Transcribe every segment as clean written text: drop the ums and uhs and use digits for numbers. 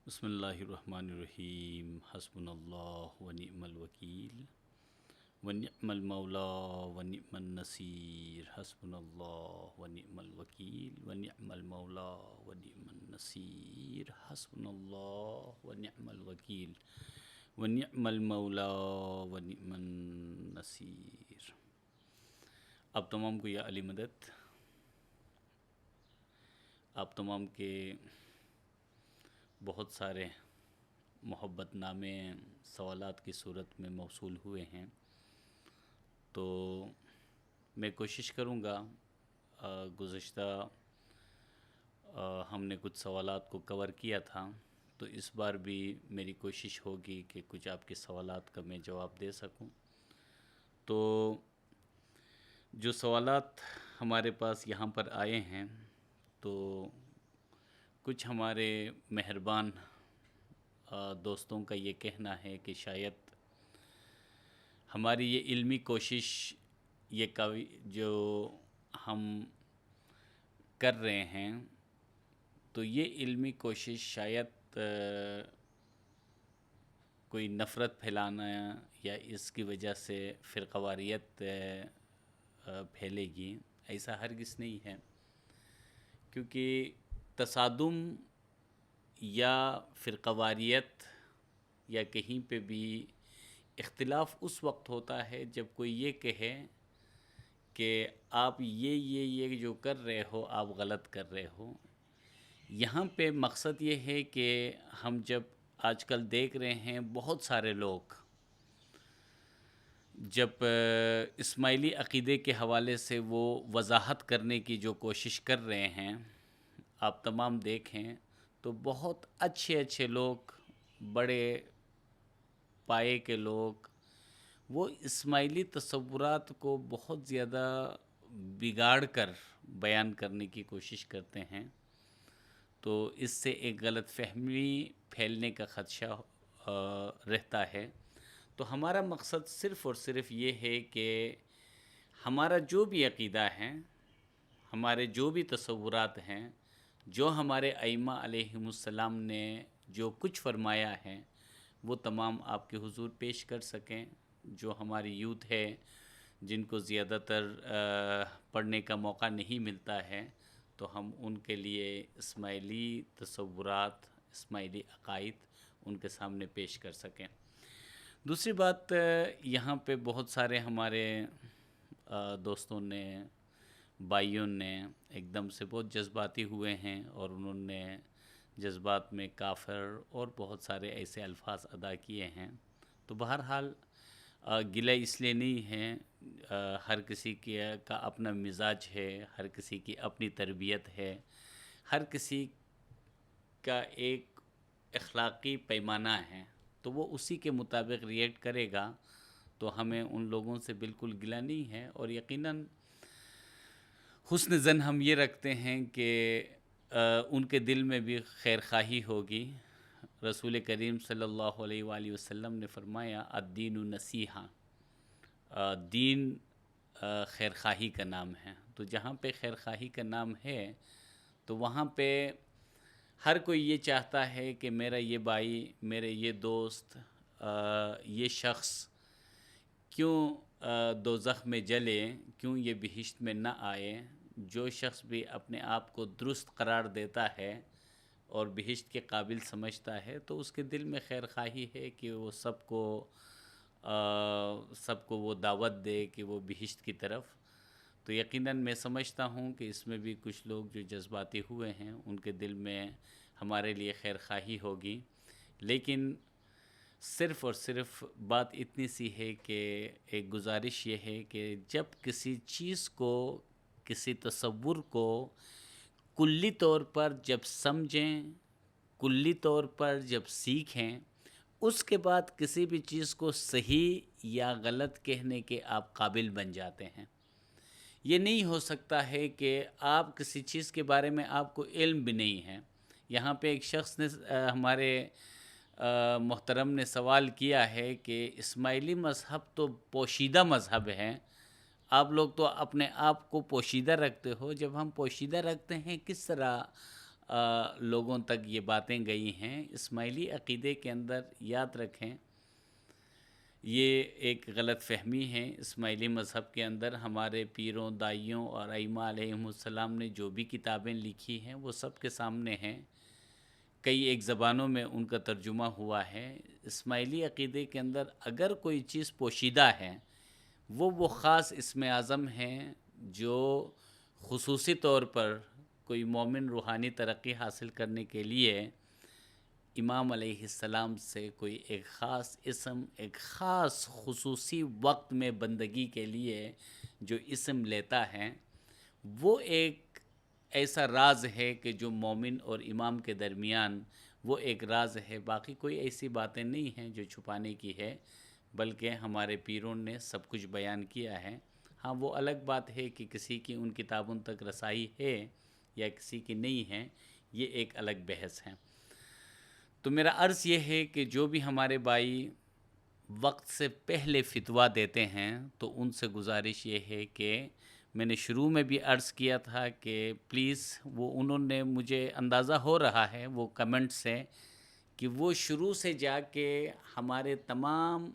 بسم اللہ الرحمن الرحیم، حسبنا اللہ ونعم الوکیل ونعم المولا ونعم النصیر، حسبنا اللہ ونعم الوکیل ونعم المولا ونعم النصیر، حسبنا اللہ ونعم الوکیل ونعم المولا ونعم النصیر۔ آپ تمام کو یا علی مدد، آپ تمام کے بہت سارے محبت نامے سوالات کی صورت میں موصول ہوئے ہیں، تو میں کوشش کروں گا گزشتہ ہم نے کچھ سوالات کو کور کیا تھا، تو اس بار بھی میری کوشش ہوگی کہ کچھ آپ کے سوالات کا میں جواب دے سکوں۔ تو جو سوالات ہمارے پاس یہاں پر آئے ہیں، تو کچھ ہمارے مہربان دوستوں کا یہ کہنا ہے کہ شاید ہماری یہ علمی کوشش، یہ جو ہم کر رہے ہیں، تو یہ علمی کوشش شاید کوئی نفرت پھیلانا یا اس کی وجہ سے فرقہ واریت پھیلے گی، ایسا ہرگز نہیں ہے، کیونکہ تصادم یا فرقہ واریت یا کہیں پہ بھی اختلاف اس وقت ہوتا ہے جب کوئی یہ کہے کہ آپ یہ جو کر رہے ہو آپ غلط کر رہے ہو۔ یہاں پہ مقصد یہ ہے کہ ہم جب آج کل دیکھ رہے ہیں بہت سارے لوگ جب اسماعیلی عقیدے کے حوالے سے وہ وضاحت کرنے کی جو کوشش کر رہے ہیں، آپ تمام دیکھیں تو بہت اچھے لوگ، بڑے پائے کے لوگ، وہ اسماعیلی تصورات کو بہت زیادہ بگاڑ کر بیان کرنے کی کوشش کرتے ہیں، تو اس سے ایک غلط فہمی پھیلنے کا خدشہ رہتا ہے۔ تو ہمارا مقصد صرف اور صرف یہ ہے کہ ہمارا جو بھی عقیدہ ہے، ہمارے جو بھی تصورات ہیں، جو ہمارے ائمہ علیہم السلام نے جو کچھ فرمایا ہے، وہ تمام آپ کے حضور پیش کر سکیں۔ جو ہماری یوتھ ہے، جن کو زیادہ تر پڑھنے کا موقع نہیں ملتا ہے، تو ہم ان کے لیے اسماعیلی تصورات، اسماعیلی عقائد ان کے سامنے پیش کر سکیں۔ دوسری بات، یہاں پہ بہت سارے ہمارے دوستوں نے، بھائیوں نے ایک دم سے بہت جذباتی ہوئے ہیں، اور انہوں نے جذبات میں کافر اور بہت سارے ایسے الفاظ ادا کیے ہیں۔ تو بہرحال گلہ اس لیے نہیں ہے، ہر کسی کا اپنا مزاج ہے، ہر کسی کی اپنی تربیت ہے، ہر کسی کا ایک اخلاقی پیمانہ ہے، تو وہ اسی کے مطابق ریئیکٹ کرے گا، تو ہمیں ان لوگوں سے بالکل گلہ نہیں ہے، اور یقیناً حسن زن ہم یہ رکھتے ہیں کہ ان کے دل میں بھی خیر خواہی ہوگی۔ رسول کریم صلی اللہ علیہ وآلہ وسلم نے فرمایا الدین نصیحہ، دین خیر خواہی کا نام ہے، تو جہاں پہ خیر خواہی کا نام ہے تو وہاں پہ ہر کوئی یہ چاہتا ہے کہ میرا یہ بھائی، میرے یہ دوست، یہ شخص کیوں دوزخ میں جلے، کیوں یہ بہشت میں نہ آئے۔ جو شخص بھی اپنے آپ کو درست قرار دیتا ہے اور بہشت کے قابل سمجھتا ہے، تو اس کے دل میں خیر خواہی ہے کہ وہ سب کو وہ دعوت دے کہ وہ بہشت کی طرف۔ تو یقیناً میں سمجھتا ہوں کہ اس میں بھی کچھ لوگ جو جذباتی ہوئے ہیں، ان کے دل میں ہمارے لیے خیر خواہی ہوگی، لیکن صرف اور صرف بات اتنی سی ہے کہ ایک گزارش یہ ہے کہ جب کسی چیز کو، کسی تصور کو کلی طور پر جب سمجھیں، کلی طور پر جب سیکھیں، اس کے بعد کسی بھی چیز کو صحیح یا غلط کہنے کے آپ قابل بن جاتے ہیں۔ یہ نہیں ہو سکتا ہے کہ آپ کسی چیز کے بارے میں آپ کو علم بھی نہیں ہے۔ یہاں پہ ایک شخص نے، ہمارے محترم نے سوال کیا ہے کہ اسماعیلی مذہب تو پوشیدہ مذہب ہے، آپ لوگ تو اپنے آپ کو پوشیدہ رکھتے ہو، جب ہم پوشیدہ رکھتے ہیں کس طرح لوگوں تک یہ باتیں گئی ہیں۔ اسماعیلی عقیدے کے اندر یاد رکھیں، یہ ایک غلط فہمی ہے۔ اسماعیلی مذہب کے اندر ہمارے پیروں، دائیوں اور ائمہ علیہم السلام نے جو بھی کتابیں لکھی ہیں وہ سب کے سامنے ہیں، کئی ایک زبانوں میں ان کا ترجمہ ہوا ہے۔ اسماعیلی عقیدے کے اندر اگر کوئی چیز پوشیدہ ہے وہ خاص اسم اعظم ہیں جو خصوصی طور پر کوئی مومن روحانی ترقی حاصل کرنے کے لیے امام علیہ السلام سے کوئی ایک خاص اسم، ایک خاص خصوصی وقت میں بندگی کے لیے جو اسم لیتا ہے، وہ ایک ایسا راز ہے کہ جو مومن اور امام کے درمیان وہ ایک راز ہے۔ باقی کوئی ایسی باتیں نہیں ہیں جو چھپانے کی ہے، بلکہ ہمارے پیروں نے سب کچھ بیان کیا ہے۔ ہاں، وہ الگ بات ہے کہ کسی کی ان کتابوں تک رسائی ہے یا کسی کی نہیں ہے، یہ ایک الگ بحث ہے۔ تو میرا عرض یہ ہے کہ جو بھی ہمارے بھائی وقت سے پہلے فتویٰ دیتے ہیں تو ان سے گزارش یہ ہے کہ میں نے شروع میں بھی عرض کیا تھا کہ پلیز، وہ انہوں نے مجھے اندازہ ہو رہا ہے وہ کمنٹ سے کہ وہ شروع سے جا کے ہمارے تمام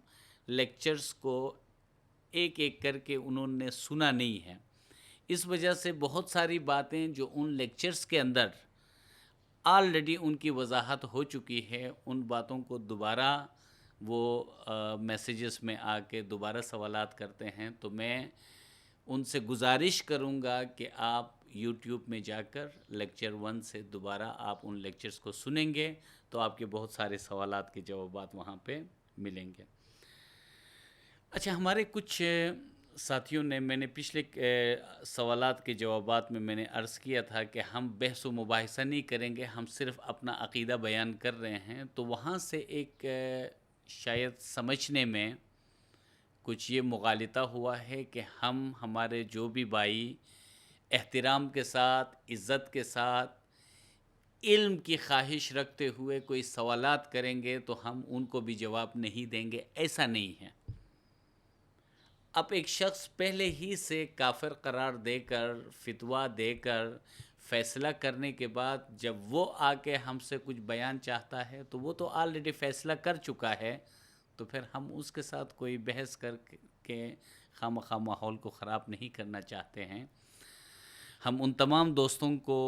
لیکچرز کو ایک ایک کر کے انہوں نے سنا نہیں ہے۔ اس وجہ سے بہت ساری باتیں جو ان لیکچرز کے اندر آلریڈی ان کی وضاحت ہو چکی ہے، ان باتوں کو دوبارہ وہ میسیجز میں آ کے دوبارہ سوالات کرتے ہیں، تو میں ان سے گزارش کروں گا کہ آپ یوٹیوب میں جا کر لیکچر 1 سے دوبارہ آپ ان لیکچرز کو سنیں گے تو آپ کے بہت سارے سوالات کے جوابات وہاں پہ ملیں گے۔ اچھا، ہمارے کچھ ساتھیوں نے، میں نے پچھلے سوالات کے جوابات میں نے عرض کیا تھا کہ ہم بحث و مباحثہ نہیں کریں گے، ہم صرف اپنا عقیدہ بیان کر رہے ہیں، تو وہاں سے ایک شاید سمجھنے میں کچھ یہ مغالطہ ہوا ہے کہ ہم ہمارے جو بھی بھائی احترام کے ساتھ، عزت کے ساتھ، علم کی خواہش رکھتے ہوئے کوئی سوالات کریں گے تو ہم ان کو بھی جواب نہیں دیں گے، ایسا نہیں ہے۔ اب ایک شخص پہلے ہی سے کافر قرار دے کر، فتویٰ دے کر، فیصلہ کرنے کے بعد جب وہ آ کے ہم سے کچھ بیان چاہتا ہے تو وہ تو آلریڈی فیصلہ کر چکا ہے، تو پھر ہم اس کے ساتھ کوئی بحث کر کے خواہ ماحول کو خراب نہیں کرنا چاہتے ہیں۔ ہم ان تمام دوستوں کو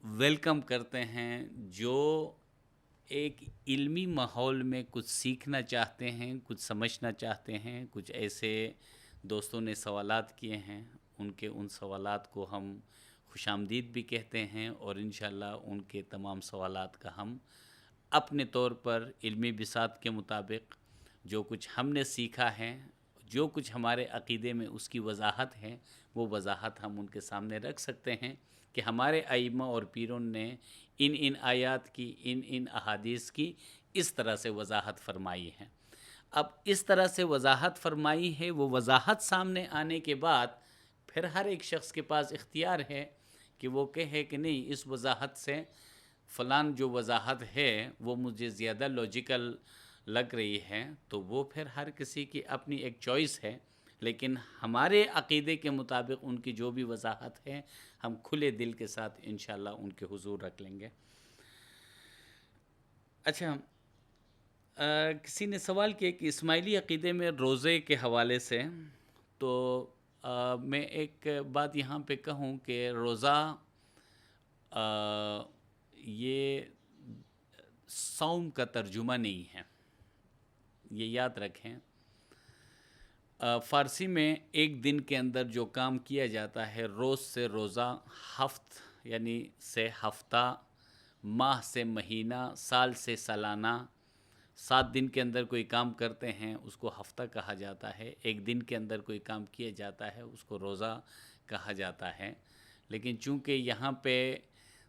ویلکم کرتے ہیں جو ایک علمی ماحول میں کچھ سیکھنا چاہتے ہیں، کچھ سمجھنا چاہتے ہیں۔ کچھ ایسے دوستوں نے سوالات کیے ہیں، ان سوالات کو ہم خوش آمدید بھی کہتے ہیں، اور انشاءاللہ ان کے تمام سوالات کا ہم اپنے طور پر علمی بساط کے مطابق جو کچھ ہم نے سیکھا ہے، جو کچھ ہمارے عقیدے میں اس کی وضاحت ہے، وہ وضاحت ہم ان کے سامنے رکھ سکتے ہیں کہ ہمارے ائمہ اور پیروں نے ان آیات کی، ان احادیث کی اس طرح سے وضاحت فرمائی ہے۔ اب اس طرح سے وضاحت فرمائی ہے، وہ وضاحت سامنے آنے کے بعد پھر ہر ایک شخص کے پاس اختیار ہے کہ وہ کہے کہ نہیں، اس وضاحت سے فلان جو وضاحت ہے وہ مجھے زیادہ لاجیکل لگ رہی ہے، تو وہ پھر ہر کسی کی اپنی ایک چوائس ہے، لیکن ہمارے عقیدے کے مطابق ان کی جو بھی وضاحت ہے ہم کھلے دل کے ساتھ انشاءاللہ ان کے حضور رکھ لیں گے۔ اچھا، کسی نے سوال کیا کہ اسماعیلی عقیدے میں روزے کے حوالے سے، تو میں ایک بات یہاں پہ کہوں کہ روزہ یہ صوم کا ترجمہ نہیں ہے، یہ یاد رکھیں۔ فارسی میں ایک دن کے اندر جو کام کیا جاتا ہے، روز سے روزہ، ہفت یعنی سے ہفتہ، ماہ سے مہینہ، سال سے سالانہ، 7 دن کے اندر کوئی کام کرتے ہیں اس کو ہفتہ کہا جاتا ہے، ایک دن کے اندر کوئی کام کیا جاتا ہے اس کو روزہ کہا جاتا ہے۔ لیکن چونکہ یہاں پہ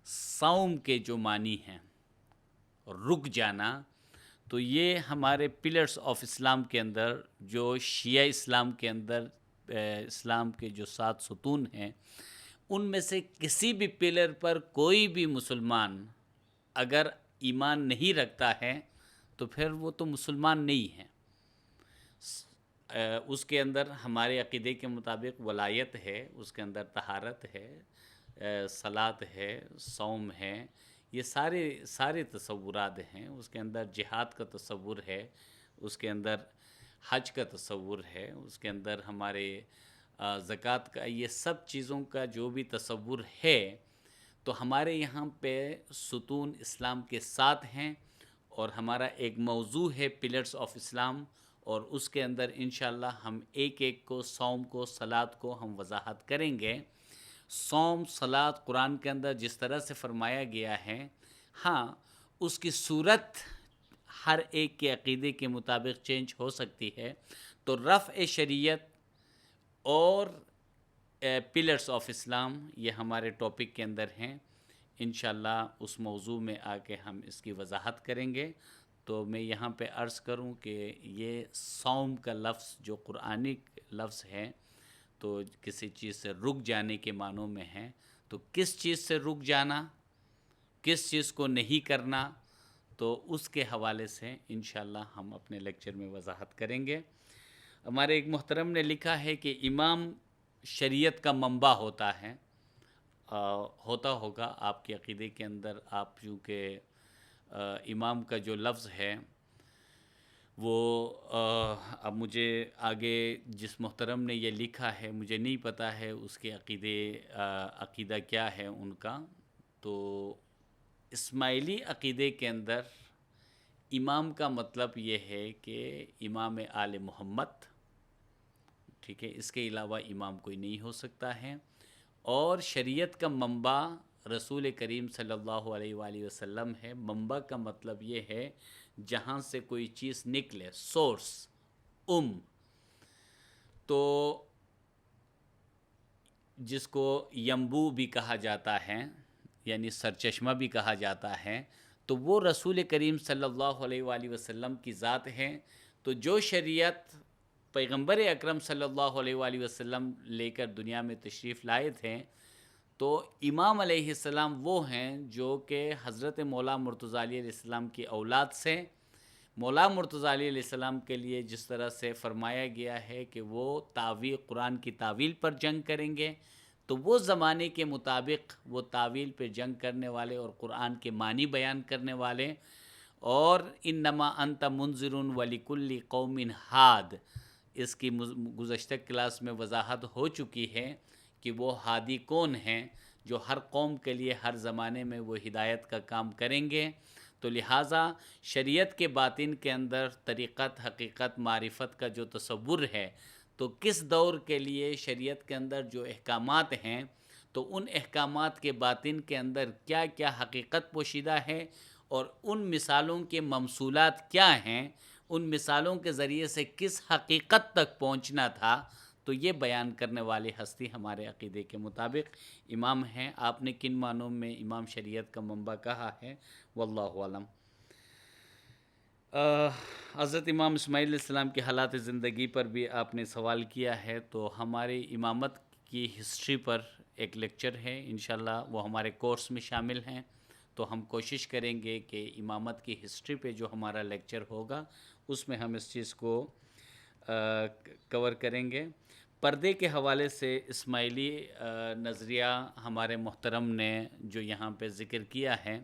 صوم کے جو معنی ہیں، رک جانا، تو یہ ہمارے پلرز آف اسلام کے اندر، جو شیعہ اسلام کے اندر اسلام کے جو 7 ستون ہیں، ان میں سے کسی بھی پلر پر کوئی بھی مسلمان اگر ایمان نہیں رکھتا ہے تو پھر وہ تو مسلمان نہیں ہے۔ اس کے اندر ہمارے عقیدے کے مطابق ولایت ہے، اس کے اندر طہارت ہے، صلاۃ ہے، صوم ہے، یہ سارے تصورات ہیں. اس کے اندر جہاد کا تصور ہے، اس کے اندر حج کا تصور ہے، اس کے اندر ہمارے زکوٰۃ کا، یہ سب چیزوں کا جو بھی تصور ہے تو ہمارے یہاں پہ ستون اسلام کے ساتھ ہیں. اور ہمارا ایک موضوع ہے پلرز آف اسلام، اور اس کے اندر انشاءاللہ ہم ایک ایک کو، صوم کو، صلاۃ کو ہم وضاحت کریں گے. صوم، صلاۃ قرآن کے اندر جس طرح سے فرمایا گیا ہے، ہاں اس کی صورت ہر ایک کے عقیدے کے مطابق چینج ہو سکتی ہے. تو رفع شریعت اور پلرز آف اسلام یہ ہمارے ٹاپک کے اندر ہیں. انشاءاللہ اس موضوع میں آ کے ہم اس کی وضاحت کریں گے. تو میں یہاں پہ عرض کروں کہ یہ صوم کا لفظ جو قرآنی لفظ ہے تو کسی چیز سے رک جانے کے معنوں میں ہے. تو کس چیز سے رک جانا، کس چیز کو نہیں کرنا، تو اس کے حوالے سے انشاءاللہ ہم اپنے لیکچر میں وضاحت کریں گے. ہمارے ایک محترم نے لکھا ہے کہ امام شریعت کا منبع ہوتا ہے. ہوتا ہوگا آپ کے عقیدے کے اندر. آپ چونکہ امام کا جو لفظ ہے وہ اب مجھے آگے جس محترم نے یہ لکھا ہے مجھے نہیں پتہ ہے اس کے عقیدہ کیا ہے ان کا. تو اسماعیلی عقیدے کے اندر امام کا مطلب یہ ہے کہ امام آل محمد، ٹھیک ہے، اس کے علاوہ امام کوئی نہیں ہو سکتا ہے. اور شریعت کا منبع رسول کریم صلی اللہ علیہ وآلہ وسلم ہے. منبع کا مطلب یہ ہے جہاں سے کوئی چیز نکلے، سورس، تو جس کو ینبوع بھی کہا جاتا ہے، یعنی سرچشمہ بھی کہا جاتا ہے، تو وہ رسول کریم صلی اللہ علیہ وآلہ وسلم کی ذات ہے. تو جو شریعت پیغمبر اکرم صلی اللہ علیہ وآلہ وسلم لے کر دنیا میں تشریف لائے تھے، تو امام علیہ السلام وہ ہیں جو کہ حضرت مولا مرتضیٰ علیہ السلام کی اولاد سے، مولا مرتضیٰ علیہ السلام کے لیے جس طرح سے فرمایا گیا ہے کہ وہ قرآن کی تعویل پر جنگ کریں گے، تو وہ زمانے کے مطابق وہ تعویل پہ جنگ کرنے والے اور قرآن کے معنی بیان کرنے والے. اور انما انت منذر ولکل قوم ہاد، اس کی گزشتہ کلاس میں وضاحت ہو چکی ہے کہ وہ ہادی کون ہیں جو ہر قوم کے لیے ہر زمانے میں وہ ہدایت کا کام کریں گے. تو لہٰذا شریعت کے باطن کے اندر طریقت، حقیقت، معرفت کا جو تصور ہے، تو کس دور کے لیے شریعت کے اندر جو احکامات ہیں تو ان احکامات کے باطن کے اندر کیا کیا حقیقت پوشیدہ ہے اور ان مثالوں کے ممثولات کیا ہیں، ان مثالوں کے ذریعے سے کس حقیقت تک پہنچنا تھا، تو یہ بیان کرنے والی ہستی ہمارے عقیدے کے مطابق امام ہیں. آپ نے کن معنوں میں امام شریعت کا منبع کہا ہے، واللہ عالم. حضرت امام اسماعیل علیہ السلام کے حالات زندگی پر بھی آپ نے سوال کیا ہے. تو ہماری امامت کی ہسٹری پر ایک لیکچر ہے، انشاءاللہ وہ ہمارے کورس میں شامل ہیں. تو ہم کوشش کریں گے کہ امامت کی ہسٹری پہ جو ہمارا لیکچر ہوگا اس میں ہم اس چیز کو کور کریں گے. پردے کے حوالے سے اسماعیلی نظریہ ہمارے محترم نے جو یہاں پہ ذکر کیا ہے،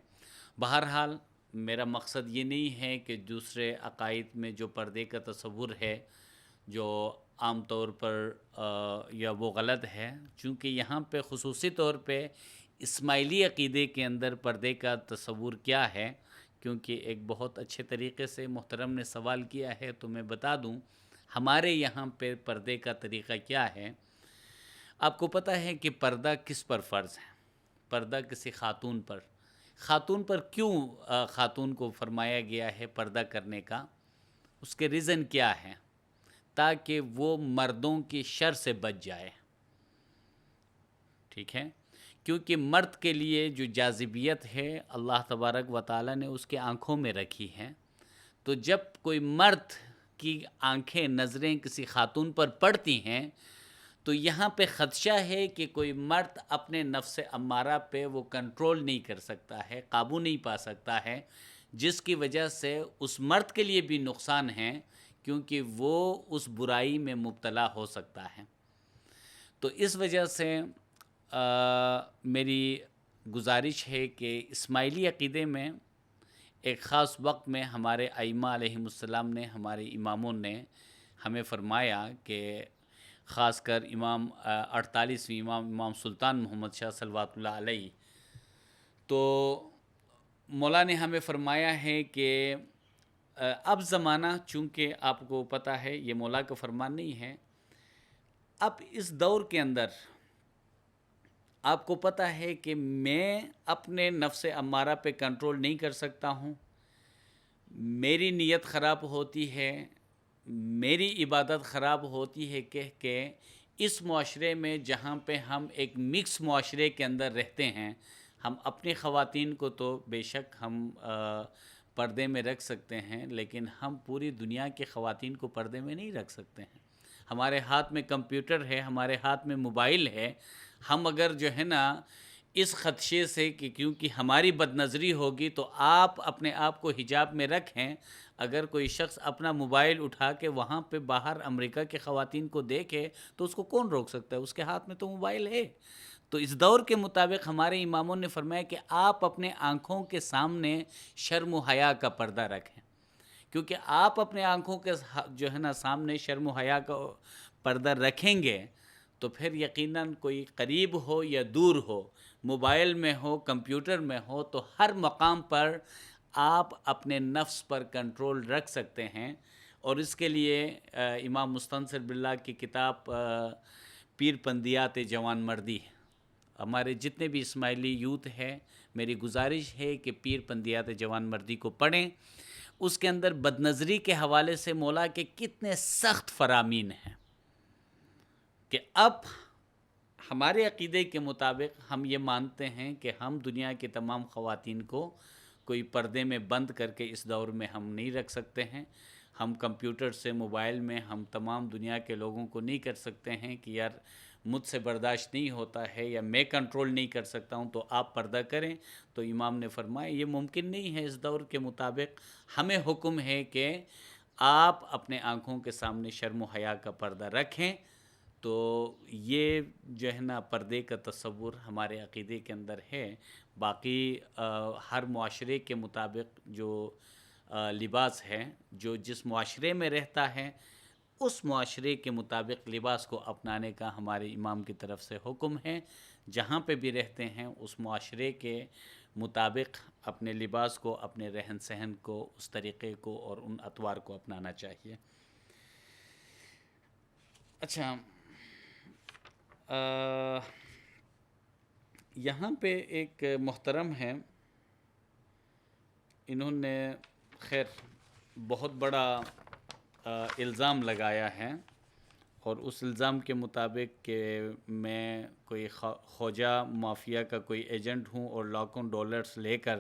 بہرحال میرا مقصد یہ نہیں ہے کہ دوسرے عقائد میں جو پردے کا تصور ہے جو عام طور پر یا وہ غلط ہے، چونکہ یہاں پہ خصوصی طور پہ اسماعیلی عقیدے کے اندر پردے کا تصور کیا ہے، کیونکہ ایک بہت اچھے طریقے سے محترم نے سوال کیا ہے. تو میں بتا دوں ہمارے یہاں پہ پردے کا طریقہ کیا ہے. آپ کو پتہ ہے کہ پردہ کس پر فرض ہے؟ پردہ کسی خاتون پر. خاتون پر کیوں خاتون کو فرمایا گیا ہے پردہ کرنے کا؟ اس کے ریزن کیا ہے؟ تاکہ وہ مردوں کی شر سے بچ جائے. ٹھیک ہے، کیونکہ مرد کے لیے جو جاذبیت ہے اللہ تبارک و تعالی نے اس کے آنکھوں میں رکھی ہے. تو جب کوئی مرد کی آنکھیں، نظریں کسی خاتون پر پڑتی ہیں تو یہاں پہ خدشہ ہے کہ کوئی مرد اپنے نفس امارہ پہ وہ کنٹرول نہیں کر سکتا ہے، قابو نہیں پا سکتا ہے، جس کی وجہ سے اس مرد کے لیے بھی نقصان ہے کیونکہ وہ اس برائی میں مبتلا ہو سکتا ہے. تو اس وجہ سے میری گزارش ہے کہ اسماعیلی عقیدے میں ایک خاص وقت میں ہمارے ائمہ علیہم السلام نے، ہمارے اماموں نے ہمیں فرمایا کہ خاص کر امام 48ویں امام سلطان محمد شاہ صلوات اللہ علیہ، تو مولا نے ہمیں فرمایا ہے کہ اب زمانہ، چونکہ آپ کو پتہ ہے یہ مولا کا فرمان نہیں ہے، اب اس دور کے اندر آپ کو پتہ ہے کہ میں اپنے نفس امارہ پہ کنٹرول نہیں کر سکتا ہوں، میری نیت خراب ہوتی ہے، میری عبادت خراب ہوتی ہے کہ اس معاشرے میں جہاں پہ ہم ایک مکس معاشرے کے اندر رہتے ہیں، ہم اپنی خواتین کو تو بے شک ہم پردے میں رکھ سکتے ہیں، لیکن ہم پوری دنیا کی خواتین کو پردے میں نہیں رکھ سکتے ہیں۔ ہمارے ہاتھ میں کمپیوٹر ہے، ہمارے ہاتھ میں موبائل ہے، ہم اگر جو ہے نا اس خدشے سے کہ کیونکہ ہماری بد نظری ہوگی تو آپ اپنے آپ کو حجاب میں رکھیں، اگر کوئی شخص اپنا موبائل اٹھا کے وہاں پہ باہر امریکہ کے خواتین کو دیکھے تو اس کو کون روک سکتا ہے؟ اس کے ہاتھ میں تو موبائل ہے۔ تو اس دور کے مطابق ہمارے اماموں نے فرمایا کہ آپ اپنے آنکھوں کے سامنے شرم و حیا کا پردہ رکھیں، کیونکہ آپ اپنے آنکھوں کے جو ہے نا سامنے شرم و حیا کا پردہ رکھیں گے تو پھر یقیناً کوئی قریب ہو یا دور ہو، موبائل میں ہو، کمپیوٹر میں ہو، تو ہر مقام پر آپ اپنے نفس پر کنٹرول رکھ سکتے ہیں۔ اور اس کے لیے امام مستنصر باللہ کی کتاب پیر پندیات جوان مردی، ہمارے جتنے بھی اسماعیلی یوتھ ہے، میری گزارش ہے کہ پیر پندیات جوان مردی کو پڑھیں۔ اس کے اندر بد نظری کے حوالے سے مولا کے کتنے سخت فرامین ہیں کہ اب ہمارے عقیدے کے مطابق ہم یہ مانتے ہیں کہ ہم دنیا کی تمام خواتین کو کوئی پردے میں بند کر کے اس دور میں ہم نہیں رکھ سکتے ہیں۔ ہم کمپیوٹر سے، موبائل میں ہم تمام دنیا کے لوگوں کو نہیں کر سکتے ہیں کہ یار مجھ سے برداشت نہیں ہوتا ہے یا میں کنٹرول نہیں کر سکتا ہوں تو آپ پردہ کریں۔ تو امام نے فرمایا یہ ممکن نہیں ہے، اس دور کے مطابق ہمیں حکم ہے کہ آپ اپنے آنکھوں کے سامنے شرم و حیا کا پردہ رکھیں۔ تو یہ جو ہے نا پردے کا تصور ہمارے عقیدے کے اندر ہے۔ باقی ہر معاشرے کے مطابق جو لباس ہے، جو جس معاشرے میں رہتا ہے اس معاشرے کے مطابق لباس کو اپنانے کا ہمارے امام کی طرف سے حکم ہے۔ جہاں پہ بھی رہتے ہیں اس معاشرے کے مطابق اپنے لباس کو، اپنے رہن سہن کو، اس طریقے کو اور ان اطوار کو اپنانا چاہیے۔ اچھا، یہاں پہ ایک محترم ہیں، انہوں نے خیر بہت بڑا الزام لگایا ہے، اور اس الزام کے مطابق کہ میں کوئی خوجہ مافیا کا کوئی ایجنٹ ہوں اور لاکھوں ڈالرز لے کر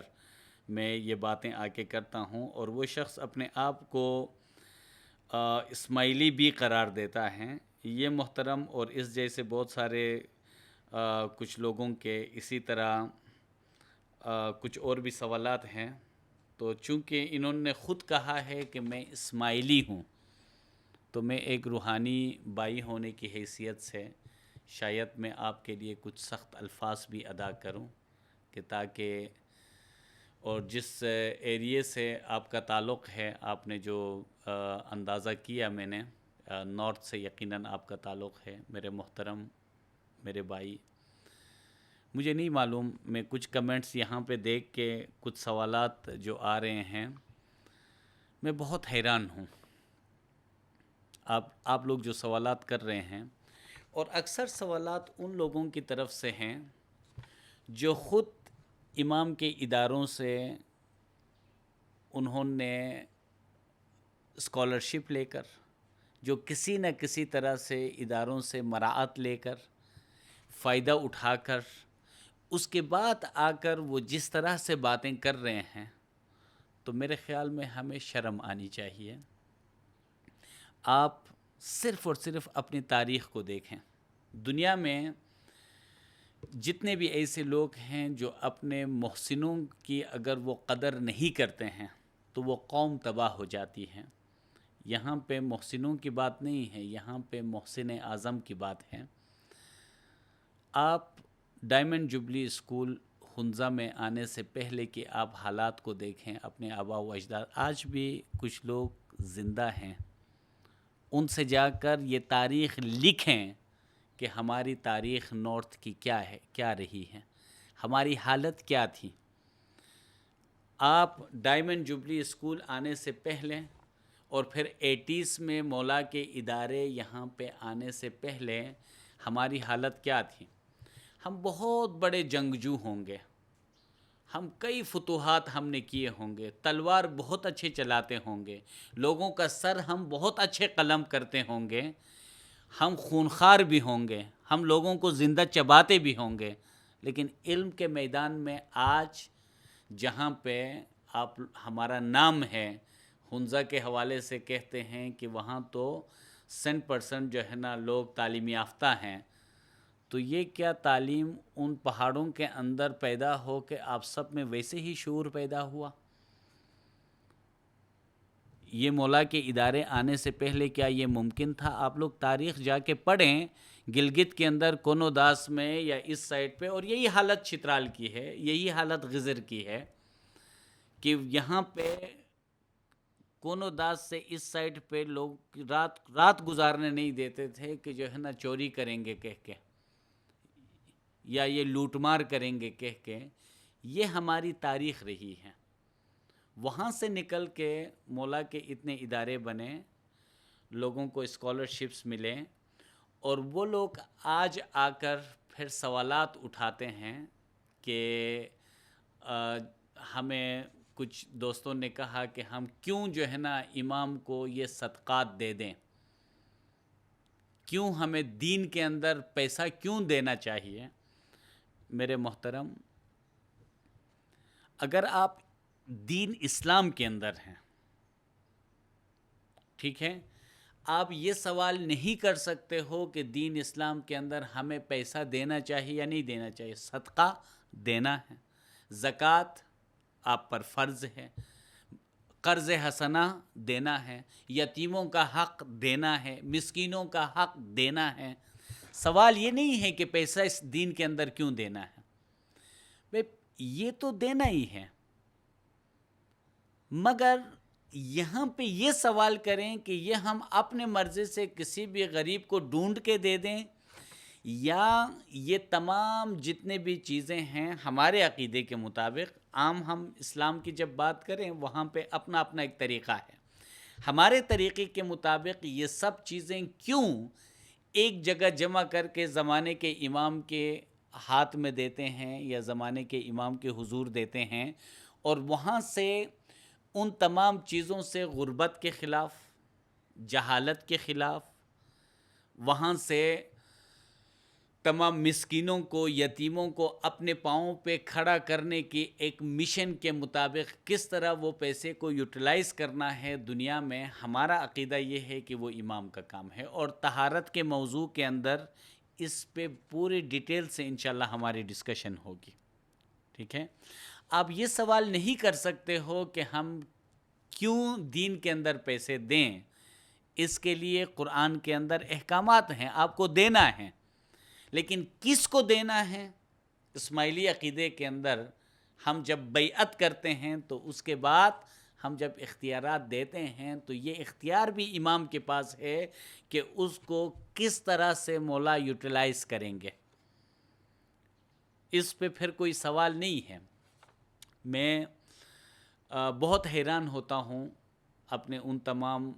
میں یہ باتیں آ کے کرتا ہوں، اور وہ شخص اپنے آپ کو اسماعیلی بھی قرار دیتا ہے۔ یہ محترم اور اس جیسے بہت سارے کچھ لوگوں کے اسی طرح کچھ اور بھی سوالات ہیں، تو چونکہ انہوں نے خود کہا ہے کہ میں اسماعیلی ہوں، تو میں ایک روحانی بائی ہونے کی حیثیت سے شاید میں آپ کے لیے کچھ سخت الفاظ بھی ادا کروں کہ تاکہ، اور جس ایریے سے آپ کا تعلق ہے، آپ نے جو اندازہ کیا میں نے نارتھ سے یقیناً آپ کا تعلق ہے، میرے محترم، میرے بھائی، مجھے نہیں معلوم، میں کچھ کمنٹس یہاں پہ دیکھ کے کچھ سوالات جو آ رہے ہیں میں بہت حیران ہوں۔ آپ لوگ جو سوالات کر رہے ہیں، اور اکثر سوالات ان لوگوں کی طرف سے ہیں جو خود امام کے اداروں سے انہوں نے اسکالرشپ لے کر، جو کسی نہ کسی طرح سے اداروں سے مراعات لے کر، فائدہ اٹھا کر، اس کے بعد آ کر وہ جس طرح سے باتیں کر رہے ہیں، تو میرے خیال میں ہمیں شرم آنی چاہیے۔ آپ صرف اور صرف اپنی تاریخ کو دیکھیں، دنیا میں جتنے بھی ایسے لوگ ہیں جو اپنے محسنوں کی اگر وہ قدر نہیں کرتے ہیں تو وہ قوم تباہ ہو جاتی ہے۔ یہاں پہ محسنوں کی بات نہیں ہے، یہاں پہ محسن اعظم کی بات ہے۔ آپ ڈائمنڈ جبلی اسکول ہنزا میں آنے سے پہلے کے آپ حالات کو دیکھیں، اپنے آبا و اجداد، آج بھی کچھ لوگ زندہ ہیں، ان سے جا کر یہ تاریخ لکھیں کہ ہماری تاریخ نارتھ کی کیا ہے، کیا رہی ہے، ہماری حالت کیا تھی۔ آپ ڈائمنڈ جوبلی اسکول آنے سے پہلے اور پھر 80s میں مولا کے ادارے یہاں پہ آنے سے پہلے ہماری حالت کیا تھی؟ ہم بہت بڑے جنگجو ہوں گے، ہم کئی فتوحات ہم نے کیے ہوں گے، تلوار بہت اچھے چلاتے ہوں گے، لوگوں کا سر ہم بہت اچھے قلم کرتے ہوں گے، ہم خونخوار بھی ہوں گے، ہم لوگوں کو زندہ چباتے بھی ہوں گے، لیکن علم کے میدان میں آج جہاں پہ آپ ہمارا نام ہے، ہنزا کے حوالے سے کہتے ہیں کہ وہاں تو 100% جو ہے نا لوگ تعلیم یافتہ ہیں، تو یہ کیا تعلیم ان پہاڑوں کے اندر پیدا ہو کہ آپ سب میں ویسے ہی شعور پیدا ہوا؟ یہ مولا کے ادارے آنے سے پہلے کیا یہ ممکن تھا؟ آپ لوگ تاریخ جا کے پڑھیں، گلگت کے اندر کونو داس میں یا اس سائڈ پہ، اور یہی حالت چترال کی ہے، یہی حالت غزر کی ہے کہ یہاں پہ کونو داس سے اس سائڈ پہ لوگ رات گزارنے نہیں دیتے تھے کہ جو ہے نا چوری کریں گے کہہ کے یا یہ لوٹ مار کریں گے کہہ کے۔ یہ ہماری تاریخ رہی ہے۔ وہاں سے نکل کے مولا کے اتنے ادارے بنے، لوگوں کو اسکالرشپس ملے، اور وہ لوگ آج آ کر پھر سوالات اٹھاتے ہیں کہ ہمیں کچھ دوستوں نے کہا کہ ہم کیوں جو ہے نا امام کو یہ صدقات دے دیں، کیوں ہمیں دین کے اندر پیسہ کیوں دینا چاہیے؟ میرے محترم، اگر آپ دین اسلام کے اندر ہیں، ٹھیک ہے، آپ یہ سوال نہیں کر سکتے ہو کہ دین اسلام کے اندر ہمیں پیسہ دینا چاہیے یا نہیں دینا چاہیے۔ صدقہ دینا ہے، زکوٰۃ آپ پر فرض ہے، قرض حسنہ دینا ہے، یتیموں کا حق دینا ہے، مسکینوں کا حق دینا ہے۔ سوال یہ نہیں ہے کہ پیسہ اس دین کے اندر کیوں دینا ہے، بھئی یہ تو دینا ہی ہے، مگر یہاں پہ یہ سوال کریں کہ یہ ہم اپنے مرضی سے کسی بھی غریب کو ڈھونڈ کے دے دیں، یا یہ تمام جتنے بھی چیزیں ہیں ہمارے عقیدے کے مطابق، عام ہم اسلام کی جب بات کریں وہاں پہ اپنا اپنا ایک طریقہ ہے، ہمارے طریقے کے مطابق یہ سب چیزیں کیوں ایک جگہ جمع کر کے زمانے کے امام کے ہاتھ میں دیتے ہیں یا زمانے کے امام کے حضور دیتے ہیں، اور وہاں سے ان تمام چیزوں سے غربت کے خلاف، جہالت کے خلاف، وہاں سے تمام مسکینوں کو، یتیموں کو اپنے پاؤں پہ کھڑا کرنے کی ایک مشن کے مطابق کس طرح وہ پیسے کو یوٹیلائز کرنا ہے دنیا میں، ہمارا عقیدہ یہ ہے کہ وہ امام کا کام ہے۔ اور طہارت کے موضوع کے اندر اس پہ پوری ڈیٹیل سے انشاءاللہ ہماری ڈسکشن ہوگی، ٹھیک ہے۔ آپ یہ سوال نہیں کر سکتے ہو کہ ہم کیوں دین کے اندر پیسے دیں، اس کے لیے قرآن کے اندر احکامات ہیں، آپ کو دینا ہے، لیکن کس کو دینا ہے؟ اسماعیلی عقیدے کے اندر ہم جب بیعت کرتے ہیں تو اس کے بعد ہم جب اختیارات دیتے ہیں تو یہ اختیار بھی امام کے پاس ہے کہ اس کو کس طرح سے مولا یوٹیلائز کریں گے، اس پہ پھر کوئی سوال نہیں ہے۔ میں بہت حیران ہوتا ہوں اپنے ان تمام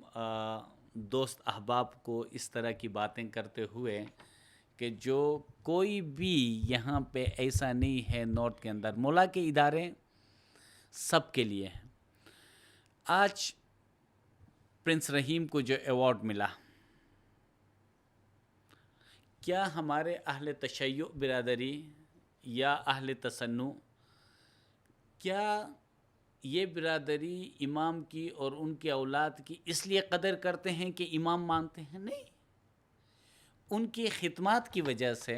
دوست احباب کو اس طرح کی باتیں کرتے ہوئے کہ جو کوئی بھی یہاں پہ ایسا نہیں ہے نارتھ کے اندر، مولا کے ادارے سب کے لیے ہیں۔ آج پرنس رحیم کو جو ایوارڈ ملا، کیا ہمارے اہل تشیع برادری یا اہل تصنع، کیا یہ برادری امام کی اور ان کے اولاد کی اس لیے قدر کرتے ہیں کہ امام مانتے ہیں؟ نہیں، ان کی خدمات کی وجہ سے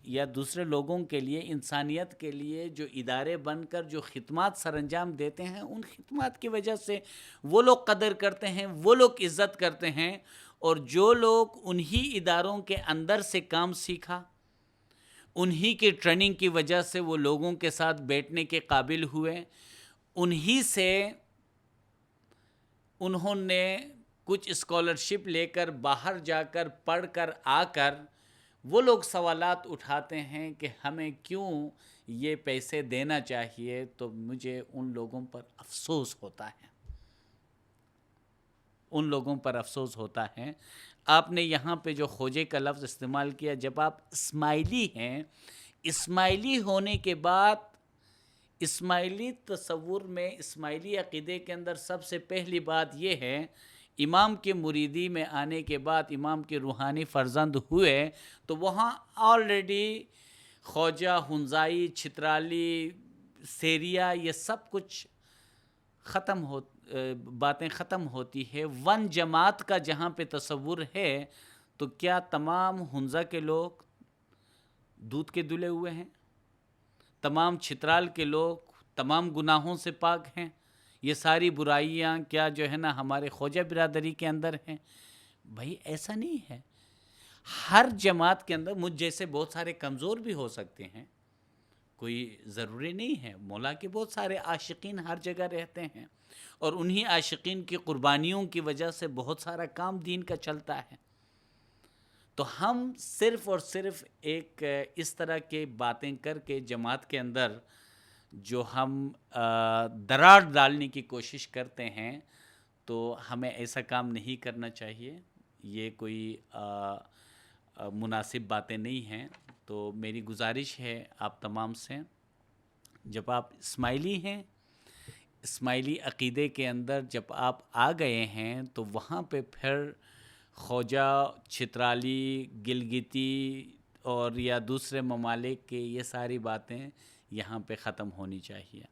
یا دوسرے لوگوں کے لیے، انسانیت کے لیے جو ادارے بن کر جو خدمات سر انجام دیتے ہیں، ان خدمات کی وجہ سے وہ لوگ قدر کرتے ہیں، وہ لوگ عزت کرتے ہیں۔ اور جو لوگ انہی اداروں کے اندر سے کام سیکھا، انہی کی ٹریننگ کی وجہ سے وہ لوگوں کے ساتھ بیٹھنے کے قابل ہوئے، انہی سے انہوں نے کچھ اسکالرشپ لے کر باہر جا کر پڑھ کر آ کر وہ لوگ سوالات اٹھاتے ہیں کہ ہمیں کیوں یہ پیسے دینا چاہیے، تو مجھے ان لوگوں پر افسوس ہوتا ہے، ان لوگوں پر افسوس ہوتا ہے۔ آپ نے یہاں پہ جو خوجے کا لفظ استعمال کیا، جب آپ اسماعیلی ہیں، اسماعیلی ہونے کے بعد اسماعیلی تصور میں، اسماعیلی عقیدے کے اندر سب سے پہلی بات یہ ہے، امام کے مریدی میں آنے کے بعد امام کے روحانی فرزند ہوئے تو وہاں آلریڈی خوجہ، ہنزائی، چھترالی، سیریا، یہ سب کچھ باتیں ختم ہوتی ہے۔ ون جماعت کا جہاں پہ تصور ہے، تو کیا تمام ہنزا کے لوگ دودھ کے دھلے ہوئے ہیں؟ تمام چھترال کے لوگ تمام گناہوں سے پاک ہیں؟ یہ ساری برائیاں کیا جو ہے نا ہمارے خوجہ برادری کے اندر ہیں؟ بھائی ایسا نہیں ہے۔ ہر جماعت کے اندر مجھ جیسے بہت سارے کمزور بھی ہو سکتے ہیں، کوئی ضروری نہیں ہے۔ مولا کے بہت سارے عاشقین ہر جگہ رہتے ہیں، اور انہی عاشقین کی قربانیوں کی وجہ سے بہت سارا کام دین کا چلتا ہے۔ تو ہم صرف اور صرف ایک اس طرح کے باتیں کر کے جماعت کے اندر جو ہم دراڑ ڈالنے کی کوشش کرتے ہیں، تو ہمیں ایسا کام نہیں کرنا چاہیے۔ یہ کوئی مناسب باتیں نہیں ہیں۔ تو میری گزارش ہے آپ تمام سے، جب آپ اسماعیلی ہیں، اسماعیلی عقیدے کے اندر جب آپ آ گئے ہیں، تو وہاں پہ پھر خوجہ، چھترالی، گلگتی اور یا دوسرے ممالک کے یہ ساری باتیں یہاں پہ ختم ہونی چاہیے۔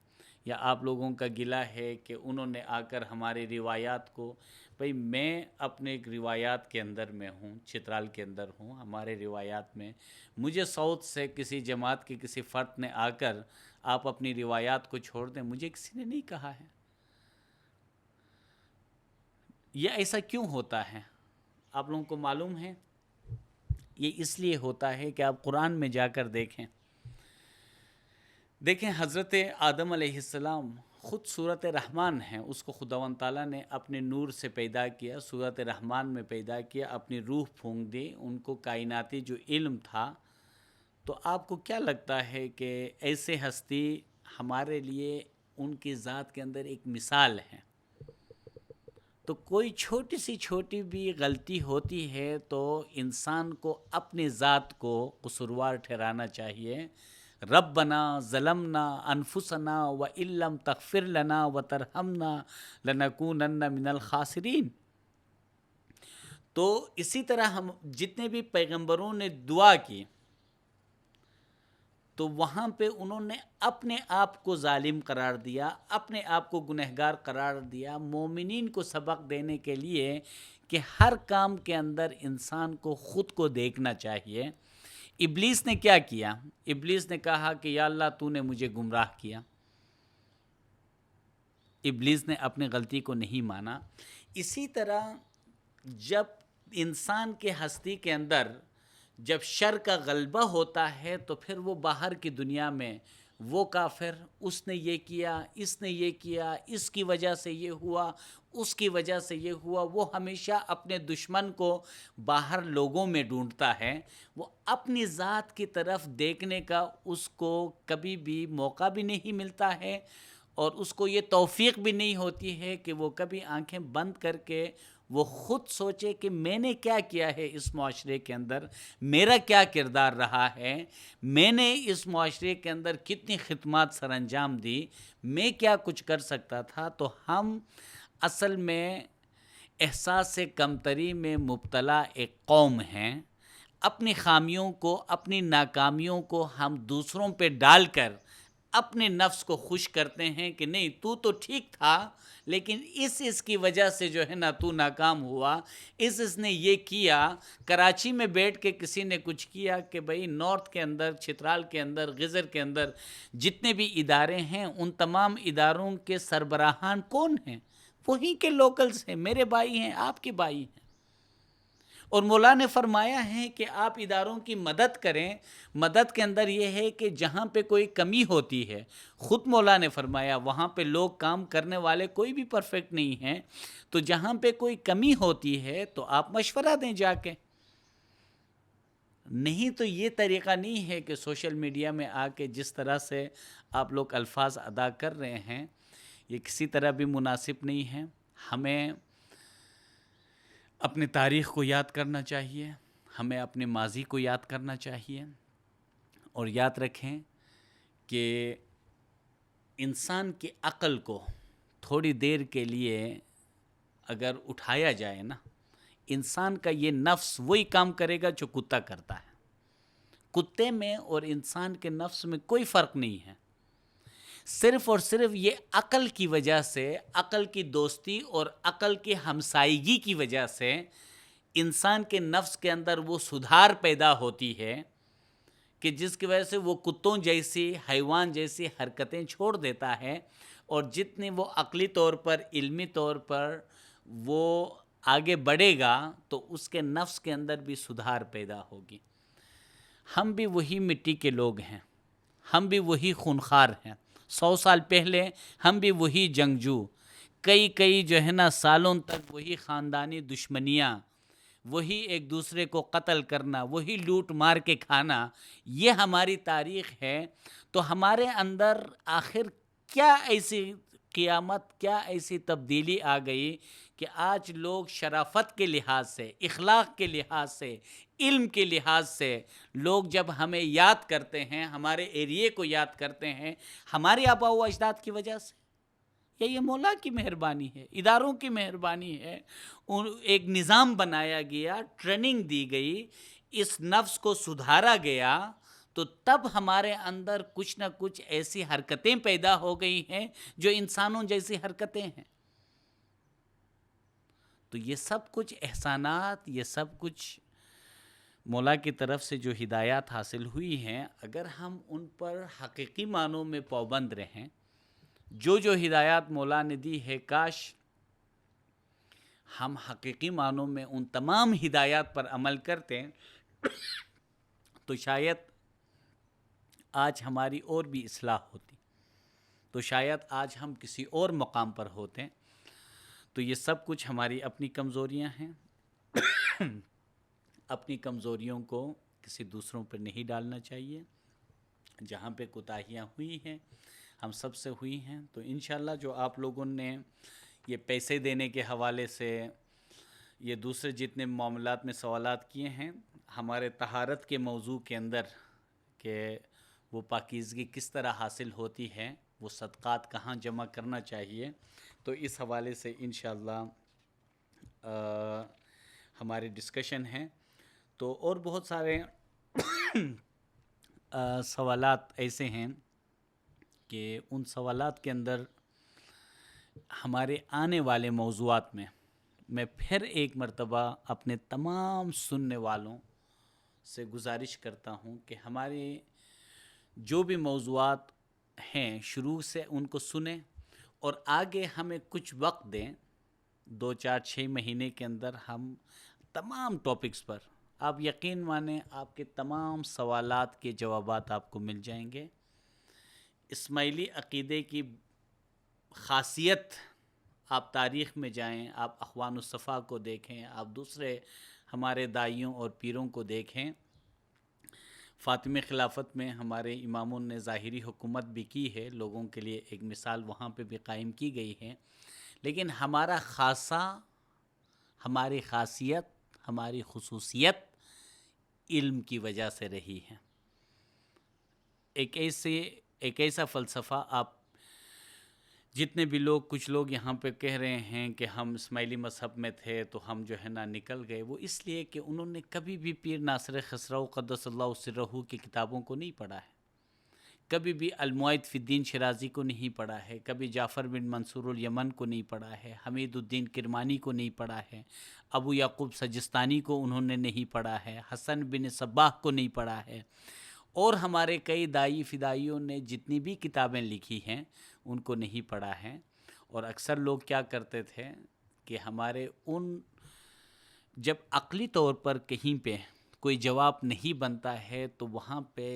یا آپ لوگوں کا گلہ ہے کہ انہوں نے آ کر ہماری روایات کو، بھئی میں اپنے روایات کے اندر میں ہوں، چھترال کے اندر ہوں، ہمارے روایات میں مجھے ساؤتھ سے کسی جماعت کے کسی فرد نے آ کر آپ اپنی روایات کو چھوڑ دیں، مجھے کسی نے نہیں کہا ہے۔ یہ ایسا کیوں ہوتا ہے آپ لوگوں کو معلوم ہے؟ یہ اس لیے ہوتا ہے کہ آپ قرآن میں جا کر دیکھیں حضرت آدم علیہ السلام خود صورت رحمان ہیں، اس کو خداوند تعالیٰ نے اپنے نور سے پیدا کیا، صورت رحمان میں پیدا کیا، اپنی روح پھونک دی، ان کو کائناتی جو علم تھا۔ تو آپ کو کیا لگتا ہے کہ ایسے ہستی ہمارے لیے ان کی ذات کے اندر ایک مثال ہے؟ تو کوئی چھوٹی سی چھوٹی بھی غلطی ہوتی ہے تو انسان کو اپنی ذات کو قصوروار ٹھہرانا چاہیے۔ ربنا ظلمنا انفسنا وان لم تغفر لنا وترحمنا لنکونن من الخاسرین۔ تو اسی طرح ہم جتنے بھی پیغمبروں نے دعا کی، تو وہاں پہ انہوں نے اپنے آپ کو ظالم قرار دیا، اپنے آپ کو گنہگار قرار دیا، مومنین کو سبق دینے کے لیے کہ ہر کام کے اندر انسان کو خود کو دیکھنا چاہیے۔ ابلیس نے کیا کیا؟ ابلیس نے کہا کہ یا اللہ تو نے مجھے گمراہ کیا۔ ابلیس نے اپنی غلطی کو نہیں مانا۔ اسی طرح جب انسان کے ہستی کے اندر جب شر کا غلبہ ہوتا ہے، تو پھر وہ باہر کی دنیا میں وہ کافر، اس نے یہ کیا، اس نے یہ کیا، اس کی وجہ سے یہ ہوا، اس کی وجہ سے یہ ہوا، وہ ہمیشہ اپنے دشمن کو باہر لوگوں میں ڈھونڈتا ہے۔ وہ اپنی ذات کی طرف دیکھنے کا اس کو کبھی بھی موقع بھی نہیں ملتا ہے، اور اس کو یہ توفیق بھی نہیں ہوتی ہے کہ وہ کبھی آنکھیں بند کر کے وہ خود سوچے کہ میں نے کیا کیا ہے اس معاشرے کے اندر، میرا کیا کردار رہا ہے، میں نے اس معاشرے کے اندر کتنی خدمات سر انجام دی، میں کیا کچھ کر سکتا تھا۔ تو ہم اصل میں احساس کمتری میں مبتلا ایک قوم ہیں۔ اپنی خامیوں کو، اپنی ناکامیوں کو ہم دوسروں پہ ڈال کر اپنے نفس کو خوش کرتے ہیں کہ نہیں تو ٹھیک تھا، لیکن اس کی وجہ سے جو ہے نا تو ناکام ہوا، اس نے یہ کیا۔ کراچی میں بیٹھ کے کسی نے کچھ کیا کہ بھئی نارتھ کے اندر، چھترال کے اندر، غزر کے اندر جتنے بھی ادارے ہیں، ان تمام اداروں کے سربراہان کون ہیں؟ وہیں کے لوکلز ہیں، میرے بھائی ہیں، آپ کے بھائی ہیں۔ اور مولا نے فرمایا ہے کہ آپ اداروں کی مدد کریں. مدد کے اندر یہ ہے کہ جہاں پہ کوئی کمی ہوتی ہے، خود مولا نے فرمایا وہاں پہ لوگ کام کرنے والے کوئی بھی پرفیکٹ نہیں ہیں، تو جہاں پہ کوئی کمی ہوتی ہے تو آپ مشورہ دیں جا کے. نہیں تو یہ طریقہ نہیں ہے کہ سوشل میڈیا میں آ کے جس طرح سے آپ لوگ الفاظ ادا کر رہے ہیں، یہ کسی طرح بھی مناسب نہیں ہے. ہمیں اپنے تاریخ کو یاد کرنا چاہیے، ہمیں اپنے ماضی کو یاد کرنا چاہیے، اور یاد رکھیں کہ انسان کی عقل کو تھوڑی دیر کے لیے اگر اٹھایا جائے نا، انسان کا یہ نفس وہی کام کرے گا جو کتا کرتا ہے. کتے میں اور انسان کے نفس میں کوئی فرق نہیں ہے. صرف اور صرف یہ عقل کی وجہ سے، عقل کی دوستی اور عقل کی ہمسائیگی کی وجہ سے انسان کے نفس کے اندر وہ سدھار پیدا ہوتی ہے کہ جس کی وجہ سے وہ کتوں جیسی، حیوان جیسی حرکتیں چھوڑ دیتا ہے، اور جتنے وہ عقلی طور پر، علمی طور پر وہ آگے بڑھے گا تو اس کے نفس کے اندر بھی سدھار پیدا ہوگی. ہم بھی وہی مٹی کے لوگ ہیں، ہم بھی وہی خونخوار ہیں. 100 سال پہلے ہم بھی وہی جنگجو، کئی جو ہے نا سالوں تک وہی خاندانی دشمنیاں، وہی ایک دوسرے کو قتل کرنا، وہی لوٹ مار کے کھانا، یہ ہماری تاریخ ہے. تو ہمارے اندر آخر کیا ایسی قیامت، کیا ایسی تبدیلی آ گئی کہ آج لوگ شرافت کے لحاظ سے، اخلاق کے لحاظ سے، علم کے لحاظ سے لوگ جب ہمیں یاد کرتے ہیں، ہمارے ایریے کو یاد کرتے ہیں، ہمارے آباء و اجداد کی وجہ سے. یہ مولا کی مہربانی ہے، اداروں کی مہربانی ہے. ایک نظام بنایا گیا، ٹریننگ دی گئی، اس نفس کو سدھارا گیا، تو تب ہمارے اندر کچھ نہ کچھ ایسی حرکتیں پیدا ہو گئی ہیں جو انسانوں جیسی حرکتیں ہیں. تو یہ سب کچھ احسانات، یہ سب کچھ مولا کی طرف سے جو ہدایات حاصل ہوئی ہیں، اگر ہم ان پر حقیقی معنوں میں پابند رہیں، جو ہدایات مولا نے دی ہے، کاش ہم حقیقی معنوں میں ان تمام ہدایات پر عمل کرتے تو شاید آج ہماری اور بھی اصلاح ہوتی، تو شاید آج ہم کسی اور مقام پر ہوتے. تو یہ سب کچھ ہماری اپنی کمزوریاں ہیں. اپنی کمزوریوں کو کسی دوسروں پر نہیں ڈالنا چاہیے. جہاں پہ کوتاہیاں ہوئی ہیں، ہم سب سے ہوئی ہیں، تو انشاءاللہ جو آپ لوگوں نے یہ پیسے دینے کے حوالے سے، یہ دوسرے جتنے معاملات میں سوالات کیے ہیں، ہمارے طہارت کے موضوع کے اندر کہ وہ پاکیزگی کس طرح حاصل ہوتی ہے، وہ صدقات کہاں جمع کرنا چاہیے، تو اس حوالے سے انشاءاللہ ہمارے ڈسکشن ہیں. تو اور بہت سارے سوالات ایسے ہیں کہ ان سوالات کے اندر ہمارے آنے والے موضوعات میں پھر ایک مرتبہ اپنے تمام سننے والوں سے گزارش کرتا ہوں کہ ہمارے جو بھی موضوعات ہیں شروع سے ان کو سنیں، اور آگے ہمیں کچھ وقت دیں. 2-4-6 مہینے کے اندر ہم تمام ٹاپکس پر، آپ یقین مانیں آپ کے تمام سوالات کے جوابات آپ کو مل جائیں گے. اسماعیلی عقیدے کی خاصیت، آپ تاریخ میں جائیں، آپ اخوان الصفا کو دیکھیں، آپ دوسرے ہمارے دائیوں اور پیروں کو دیکھیں. فاطمی خلافت میں ہمارے اماموں نے ظاہری حکومت بھی کی ہے، لوگوں کے لیے ایک مثال وہاں پہ بھی قائم کی گئی ہے، لیکن ہمارا خاصہ، ہماری خاصیت، ہماری خصوصیت علم کی وجہ سے رہی ہے. ایک ایسا فلسفہ، آپ جتنے بھی لوگ، کچھ لوگ یہاں پہ کہہ رہے ہیں کہ ہم اسماعیلی مذہب میں تھے تو ہم جو ہے نا نکل گئے، وہ اس لیے کہ انہوں نے کبھی بھی پیر ناصر خسرو قدس اللہ سرہ کی کتابوں کو نہیں پڑھا ہے، کبھی بھی المعید فی الدین شرازی کو نہیں پڑھا ہے، کبھی جعفر بن منصور الیمن کو نہیں پڑھا ہے، حمید الدین کرمانی کو نہیں پڑھا ہے، ابو یعقوب سجستانی کو انہوں نے نہیں پڑھا ہے، حسن بن صباح کو نہیں پڑھا ہے، اور ہمارے کئی دائی فدائیوں نے جتنی بھی کتابیں لکھی ہیں ان کو نہیں پڑھا ہے. اور اکثر لوگ کیا کرتے تھے کہ ہمارے ان جب عقلی طور پر کہیں پہ کوئی جواب نہیں بنتا ہے تو وہاں پہ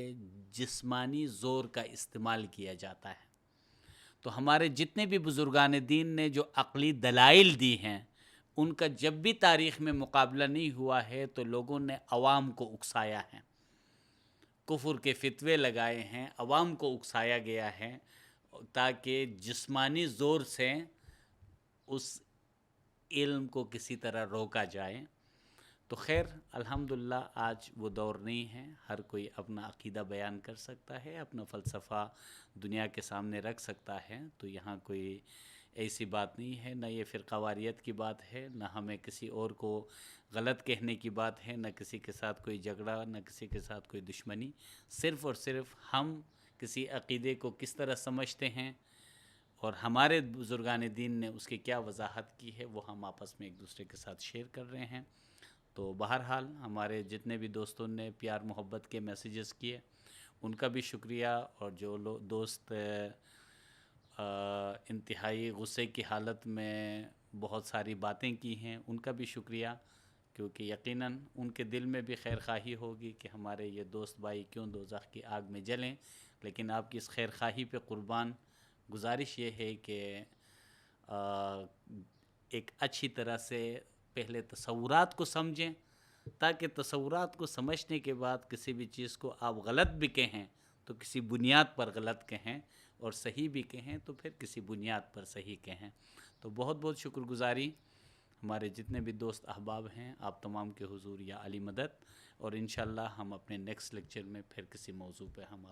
جسمانی زور کا استعمال کیا جاتا ہے. تو ہمارے جتنے بھی بزرگان دین نے جو عقلی دلائل دی ہیں ان کا جب بھی تاریخ میں مقابلہ نہیں ہوا ہے تو لوگوں نے عوام کو اکسایا ہے، کفر کے فتوے لگائے ہیں، عوام کو اکسایا گیا ہے تاکہ جسمانی زور سے اس علم کو کسی طرح روکا جائے. تو خیر الحمدللہ آج وہ دور نہیں ہے، ہر کوئی اپنا عقیدہ بیان کر سکتا ہے، اپنا فلسفہ دنیا کے سامنے رکھ سکتا ہے. تو یہاں کوئی ایسی بات نہیں ہے، نہ یہ فرقہ واریت کی بات ہے، نہ ہمیں کسی اور کو غلط کہنے کی بات ہے، نہ کسی کے ساتھ کوئی جھگڑا، نہ کسی کے ساتھ کوئی دشمنی. صرف اور صرف ہم کسی عقیدے کو کس طرح سمجھتے ہیں اور ہمارے بزرگان دین نے اس کی کیا وضاحت کی ہے وہ ہم آپس میں ایک دوسرے کے ساتھ شیئر کر رہے ہیں. تو بہرحال ہمارے جتنے بھی دوستوں نے پیار محبت کے میسیجز کیے ان کا بھی شکریہ، اور جو دوست انتہائی غصے کی حالت میں بہت ساری باتیں کی ہیں ان کا بھی شکریہ، کیونکہ یقیناً ان کے دل میں بھی خیر خواہی ہوگی کہ ہمارے یہ دوست بھائی کیوں دوزخ کی آگ میں جلیں. لیکن آپ کی اس خیر خواہی پہ قربان گزارش یہ ہے کہ ایک اچھی طرح سے پہلے تصورات کو سمجھیں، تاکہ تصورات کو سمجھنے کے بعد کسی بھی چیز کو آپ غلط بھی کہیں تو کسی بنیاد پر غلط کہیں، اور صحیح بھی کہیں تو پھر کسی بنیاد پر صحیح کہیں. تو بہت بہت شکر گزاری ہمارے جتنے بھی دوست احباب ہیں آپ تمام کے حضور یا علی مدد. اور انشاءاللہ ہم اپنے نیکسٹ لیکچر میں پھر کسی موضوع پہ ہم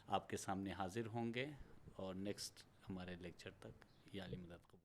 آپ کے سامنے حاضر ہوں گے، اور نیکسٹ ہمارے لیکچر تک یا علی مدد کو